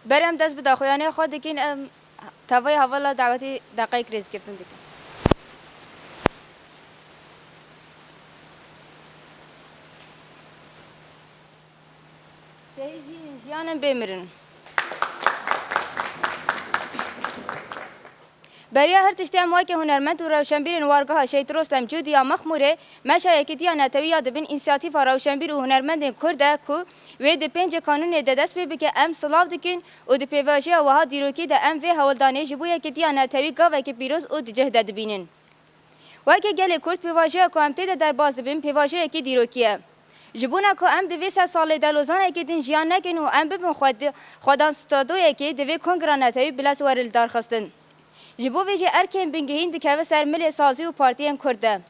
برم دست به داخویانه خود دکین توای حوالا دعوتی دقیق ریز گفتن دکین شهیدی جیانم بمیرن برای هر تشتیم وای که هنرمند و روشنبیر وارگاه شهید رستم جودی یا مخموره مشایکتی یا نتوی یاد بین اینسیاتیف روشنبیر و هنرمند کرده کو و د پنج قانون د دست به که ام سلاو دکین و د پیواژه و ها دیروکی د ام و هولدانه جبوی که دی نتوی گاو که پیروز او دجه دد بینن وای که گل کرد پیواژه کو ام ته در باز بین پیواژه که دیروکیه جبونا کو ام د 20 سال د لوزانه که دین جیان نکن و ام به خودان ستادوی که د کنگران نتوی بلاس ورل دار خستن جبو ویجی ارکن بنگهین دکوه سرملی سازی و پارتیان کرده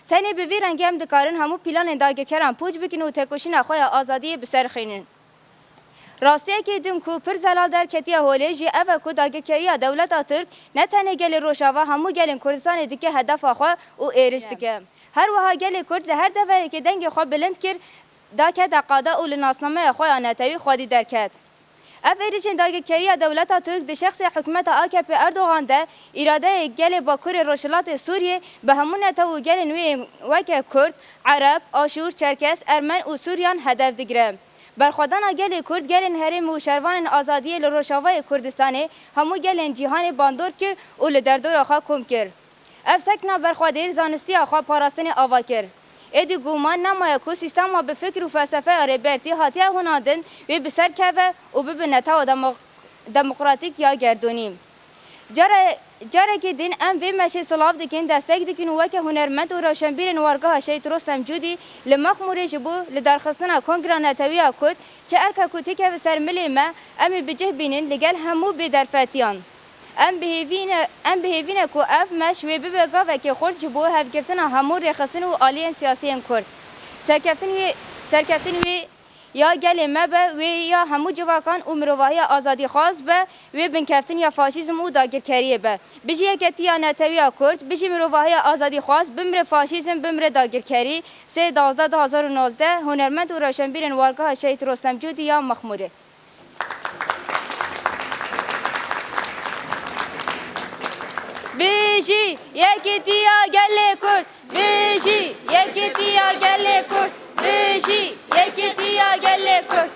تنی به وی رنگی هم دکارن همو پیلان داگه کرن پوچ بکن و تکوشین اخوای آزادی بسر خینن راستیه که دن کو پر زلال در کتیه هوله جی اوه کو داگه کریه دولت ترک نه تنه گل روشاوه همو گلن کردستان دکه هدف اخواه و ایرش دکه هر وها گل کرد هر دفعه که دنگ خواه بلند کرد دا که دقاده اول ناسنامه اخواه آنتوی خودی درکت افریقین داگه کریه دولت ترک د شخص حکومت AKP اردوغان ده اراده گل باکور روشلات سوریه به همون تو گل نوی وکه کرد عرب آشور چرکس ارمن و سوریان هدف دگیره برخودان گل کرد گلن هرم و شروان آزادی لروشاوای کردستانه همو گلن جهان باندور کرد و لدردور آخا کم کرد افسکنا برخوادیر زانستی آخا پاراستن آوا کرد ایدی گومان نمایه که سیستم و به فکر و فلسفه آربرتی حتیه هنادن و بسر که و ببنتا و دموکراتیک یا گردونیم جاره که دین ام و مشه سلاف دکن دستک دکن و که هنرمند و روشنبیر نوارگاه شهید رستم جودی لمخموره جبو لدرخستنا کنگران نتوی کد چه ارکا کتی که و سرملی ما امی بجه بینن لگل همو بدرفتیان ام بهیوینه کو اف مش و ببگا و که خورد جبو هفگرتن همون رخصن و آلین سیاسیین کرد سرکفتن وی یا گل مبه و یا همو جواکان و مروواهی آزادی خاص به و بنکفتن یا فاشیزم و داگرکریه به بجی یکتی یا نتوی کرد بجی مروواهی آزادی خاص بمر فاشیزم بمر داگرکری 3/12/2019 هنرمند و روشنبیر وارگاه شهید رستم جودی یا مخموره بیشی یکیتیا گله کرد بیشی یکیتیا گله کرد بیشی یکیتیا گله کرد